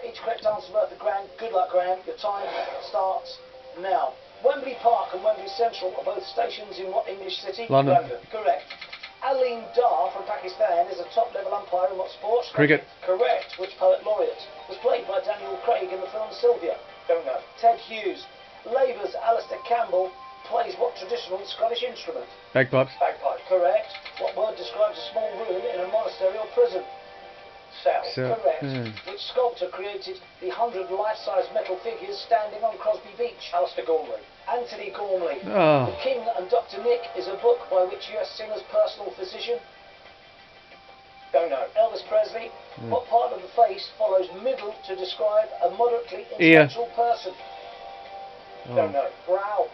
Each correct answer worth a grand. Good luck, Graham. Your time starts now. Wembley Park and Wembley Central are both stations in what English city? London. Correct. Aleem Dar from Pakistan is a top-level umpire in what sport? Cricket. Correct. Which poet laureate was played by Daniel Craig in the film Sylvia? Don't know. Ted Hughes. Labour's Alistair Campbell plays what traditional Scottish instrument? Bagpipes. Bagpipe. Correct. What word describes a small room in a monastery or prison? Cell. Correct. Which sculptor created the 100 life-size metal figures standing on Crosby Beach? Alistair Gormley. Anthony Gormley. Oh. The King and Dr. Nick is a book by which US singer's personal physician? Don't know. Elvis Presley. What part of the face follows middle to describe a moderately intellectual person? Don't know. Brow.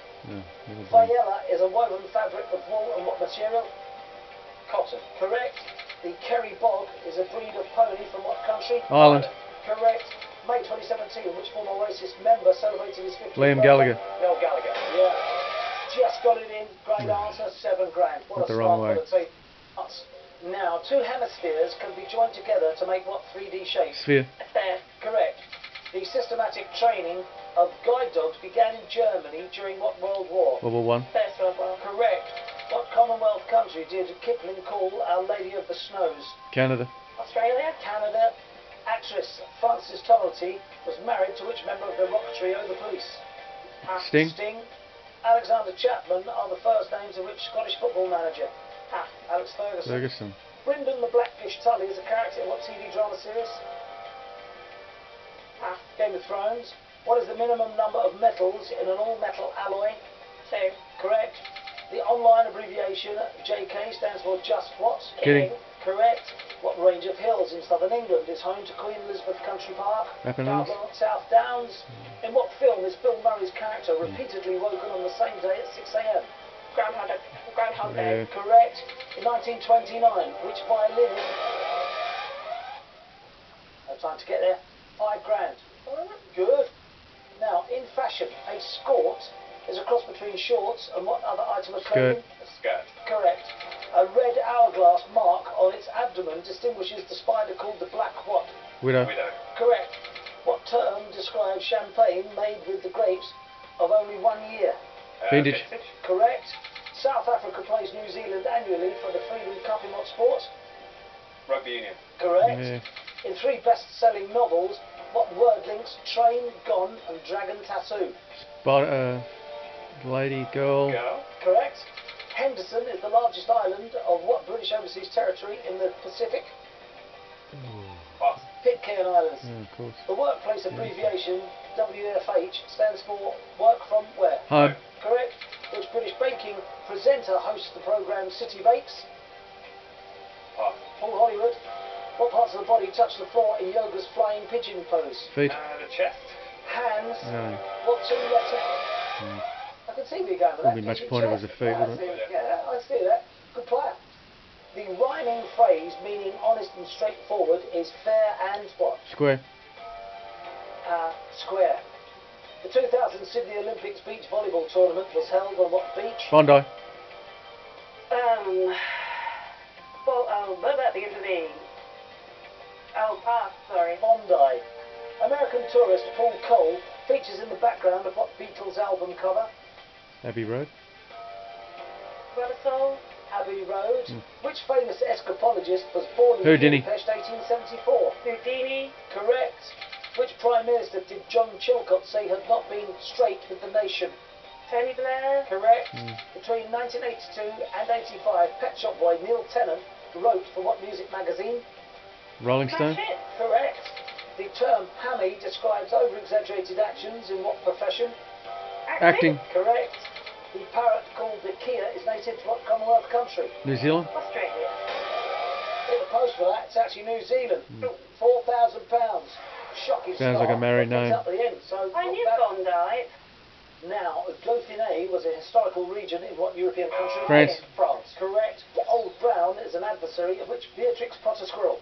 Vayella is a woven fabric of wool and what material? Cotton. Correct. The Kerry Bog is a breed of pony from what country? Ireland. Correct. May 2017, which former Oasis member celebrated his 50th Liam birthday? Gallagher. Noel Gallagher. Yeah. Just got it in. Great answer. 7 grand. What Went a the wrong way. quality. Now, 2 hemispheres can be joined together to make what 3D shape? Sphere. A sphere. Correct. The systematic training of guide dogs began in Germany during what World War? World War One. First World War. Correct. What Commonwealth country did Kipling call Our Lady of the Snows? Canada. Australia. Canada. Actress Frances Toverty was married to which member of the rock trio The Police? Sting. Sting. Alexander Chapman are the first names of which Scottish football manager? Alex Ferguson. Ferguson. Brendan the Blackfish Tully is a character in what TV drama series? Game of Thrones. What is the minimum number of metals in an all-metal alloy? 2. Correct. The online abbreviation JK stands for just what? Kidding. Correct. What range of hills in southern England is home to Queen Elizababeth Country Park? Apennines. South Downs. In what film is Bill Murray's character repeatedly woken on the same day at 6 a.m.? Groundhog Day. Correct. In 1929, which violinist? No time to get there. 5 grand. Good. Now, in fashion, a skort is a cross between shorts and what other item of clothing? A skirt. Correct. A red hourglass mark on its abdomen distinguishes the spider called the black what? Widow. Correct. What term describes champagne made with the grapes of only 1 year? Vintage. Correct. South Africa plays New Zealand annually for the Freedom Cup in what sport? Rugby union. Correct. Yeah. In 3 best-selling novels, what word links train, gone and dragon tattoo? Lady, girl. Correct. Henderson is the largest island of what British overseas territory in the Pacific? Pitcairn Islands. Of course. The workplace abbreviation WFH stands for work from where? Home. Correct. Which British baking presenter hosts the programme City Bakes? Paul Hollywood. What parts of the body touch the floor in yoga's flying pigeon pose? Feet. The chest. Hands. No. What 2 letters? I can see where you're going with that. Wouldn't be much point if it was a feet, would it? Yeah, I see that. Good player. The rhyming phrase meaning honest and straightforward is fair and what? Square. Square. The 2000 Sydney Olympics beach volleyball tournament was held on what beach? Bondi. What about the end of the... Oh, pass, sorry. Bondi. American tourist Paul Cole features in the background of what Beatles album cover? Abbey Road. Rubber Soul. Abbey Road. Which famous escapologist was born in Houdini. Budapest 1874? Houdini. Correct. Which Prime Minister did John Chilcot say had not been straight with the nation? Tony Blair. Correct. Between 1982 and 85, Pet Shop Boy Neil Tennant wrote for what music magazine? Rolling Stone. Smash Hit. Correct. The term hammy describes over-exaggerated actions in what profession? Acting. Correct. The parrot called the Kia is native to what Commonwealth country? New Zealand. Australia. Hit the post for that, it's actually New Zealand. £4,000. Shocking Sounds like a start, married but name. Up the end, so I knew not bad. Bondi. Now, Dauphiné was a historical region in what European country? France. France. Correct. Old Brown is an adversary of which Beatrix Potter Squirrel?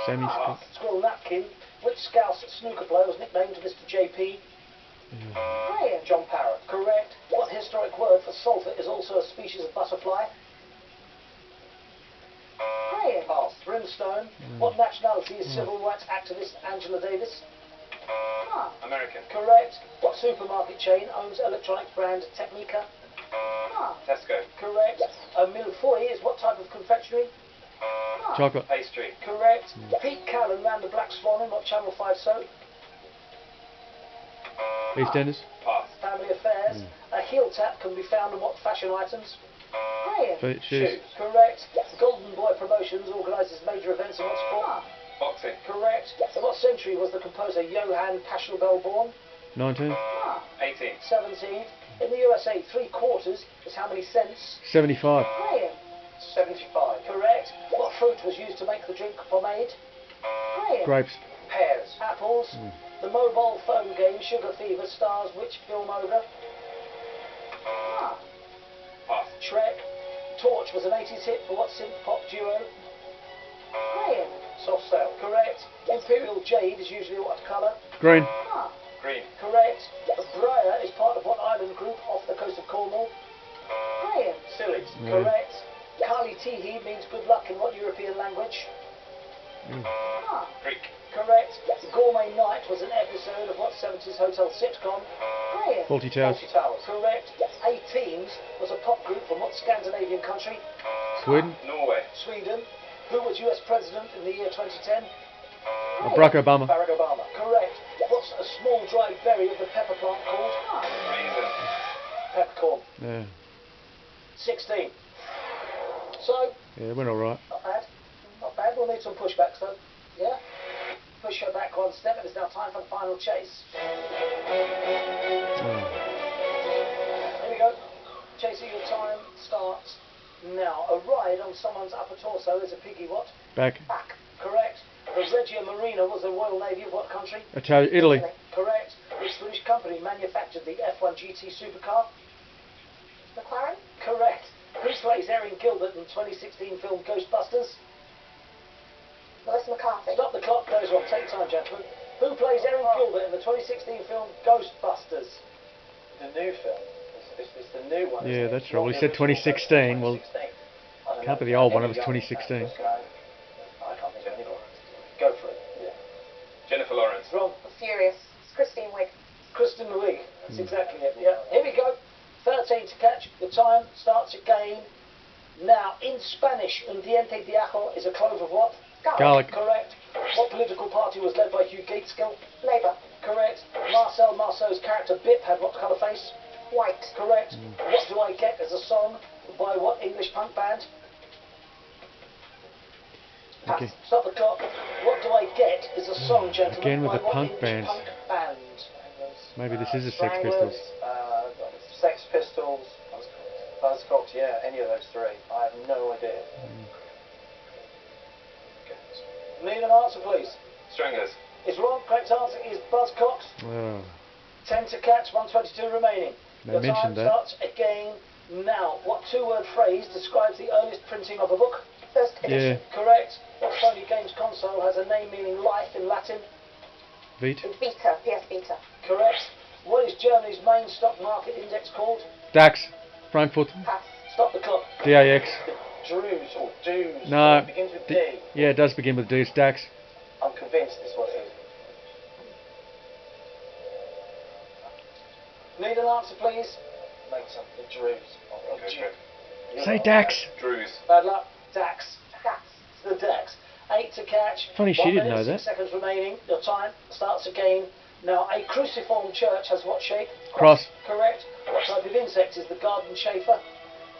Sammy Squirrel Napkin. Which Scouse snooker player was nicknamed Mr. JP? John Parrott. Correct. What historic word for sulphur is also a species of butterfly? Pass. Brimstone. What nationality is civil rights activist Angela Davis? American. Correct. What supermarket chain owns electronics brand Technica? Tesco. Correct. A millefeuille is what type of confectionery? Chocolate. Pastry. Correct. Pete Callan ran the Black Swan in what Channel 5 soap? EastEnders. Pass. Family Affairs. A heel tap can be found in what fashion items? Shoes. Correct. Golden Boy Promotions organises major events in what sport? Boxing. Correct. In what century was the composer Johann Pachelbel born? 19. 18. 17. In the USA, 3/4 is how many cents? 75. 75. Correct. What fruit was used to make the drink pomade? Grapes. Pears. Apples. The mobile phone game Sugar Fever stars which film ogre? Pass. Shrek. Torch was an 80s hit for what synth pop duo? Soft Cell. Correct. Imperial Jade is usually what colour? Green. Green. Correct. Briar is part of what island group off the coast of Cornwall? Scillies. Yeah. Correct. Kali Tihi means good luck in what European language? Greek. Correct. Gourmet Night was an episode of what 70s hotel sitcom? 40 Towers. 40 Towers. Correct. 18s was a pop group from what Scandinavian country? Sweden. Norway. Sweden. Who was US President in the year 2010? Barack Obama. Barack Obama. Correct. What's a small dried berry of the pepper plant called? Raisin. Peppercorn. Yeah. 16. So, Yeah, it went alright. not bad. Not bad. We'll need some pushbacks though. Yeah? Push her back one step and it's now time for the final chase. Oh. Here we go. Chasing, your time starts now. A ride on someone's upper torso is a piggy what? Back. Back. Correct. The Regia Marina was the Royal Navy of what country? Italy. Correct. Which British company manufactured the F1 GT supercar? McLaren? Correct. Who plays Erin Gilbert in the 2016 film Ghostbusters? Melissa McCarthy. Stop the clock, goes on. Take your time, gentlemen. Who plays Erin Gilbert in the 2016 film Ghostbusters? The new film. It's the new one. Yeah, that's right. Well, he said 2016. Well, can't be the old one. It was 2016. I can't think of any more. Go for it. Yeah. Jennifer Lawrence. Wrong. Furious. It's Christine Wiig. Kristen Wiig. That's exactly it. Yeah. Here we go. 13 to catch. The time starts again. Now, in Spanish, un diente de ajo is a clove of what? Garlic. Correct. What political party was led by Hugh Gateskill? Labour. Correct. Marcel Marceau's character Bip had what colour face? White. Correct. What Do I Get is a song by what English punk band? Pass. Okay. Stop the clock. What Do I Get is a song, gentlemen, Again with by the what punk English bands. punk band? Maybe this is a Sex Stranglers, Pistols. Sex Pistols, Buzzcocks, yeah, any of those three. I have no idea. Need an answer, please. Stranglers. Is wrong. Correct answer is Buzzcocks. Oh. 10 to catch, 122 remaining. They Your time mentioned that. starts again now. What two-word phrase describes the earliest printing of a book? First Yeah. edition. Correct. What Sony Games console has a name meaning life in Latin? Veet. Vita. PS Vita. Correct. What is Germany's main stock market index called? DAX. Frankfurt. Pass. Stop the clock. DAX. Druze or Dues. No. It begins with D. Yeah, it does begin with D. It's DAX. I'm convinced this is what it is. Need an answer, please? Make something. Druze. Say DAX. Druze. Bad luck. Dax. Dax. It's the Dax. 8 to catch. Funny she 1 didn't minute, know 6 that. seconds remaining. Your time starts again. Now, a cruciform church has what shape? Cross. Correct. What type of insect is the garden chafer?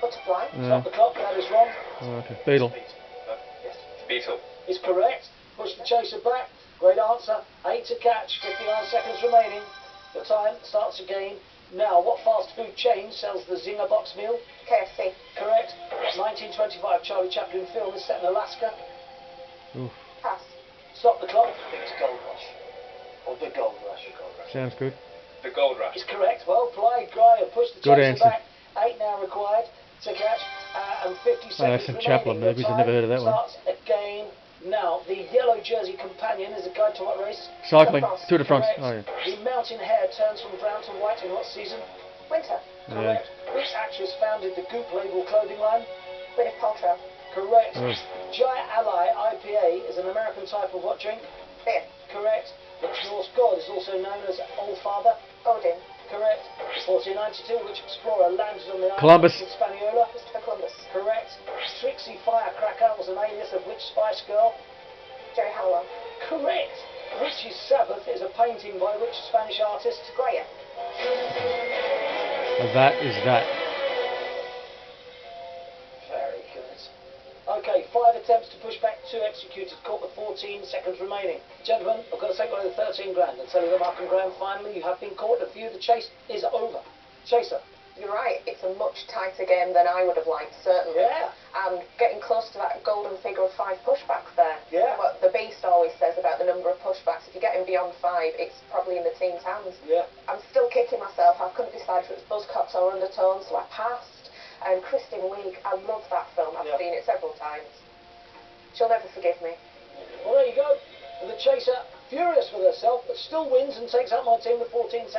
Butterfly. Stop the clock. That is wrong. Oh, okay. Beetle. Yes. Beetle. Is correct. Push the chaser back. Great answer. 8 to catch. 59 seconds remaining. Your time starts again. Now, what fast food chain sells the Zinger box meal? KFC. Correct. 1925 Charlie Chaplin film is set in Alaska. Oof. Pass. Stop the clock. It's Gold Rush. Or the Gold Rush. Sounds good. The Gold Rush. Is correct. Well played, Gray, and push the Good chaser answer. back. 8 now required to catch. And 50 seconds that's some remaining. Chaplin Your movies. I've time never heard of that one. starts again. Now, the yellow jersey companion is a guide to what race? Cycling. France. Tour de France. Correct. Oh, yeah. The mountain hare turns from brown to white in what season? Winter. Correct. Which actress founded the Goop label clothing line? Gwyneth Paltrow. Correct. Oh. Jai Alai IPA is an American type of what drink? Beer. Correct. Which Norse god is also known as All Father? Odin. Correct. 1492, which explorer landed on the island Columbus. of Hispaniola? Christopher Columbus. Correct. Trixie Firecracker was an alias of which Spice Girl? Jerry Halliwell. Correct. Witch's Sabbath is a painting by which Spanish artist? Goya. That is that. Very good. Okay, 5 attempts to push back, 2 executed, caught with 14 seconds remaining. Gentlemen, I've got to take away the 13 grand and tell you that Mark and Graham, finally, you have been caught. The view, the chase is over. Chaser. You're right, it's a much tighter game than I would have liked, certainly. Yeah. And getting close to that golden figure of 5 pushbacks there. Yeah. What the Beast always says about the number of pushbacks, if you're getting beyond 5, it's probably in the team's hands. Yeah. I'm still kicking myself. I couldn't decide if it was Buzzcocks or Undertones, so I passed. And Kristen Wiig, I love that film. I've seen it several times. She'll never forgive me. Well, there you go. And the Chaser, furious with herself, but still wins and takes out my team with 14 seconds.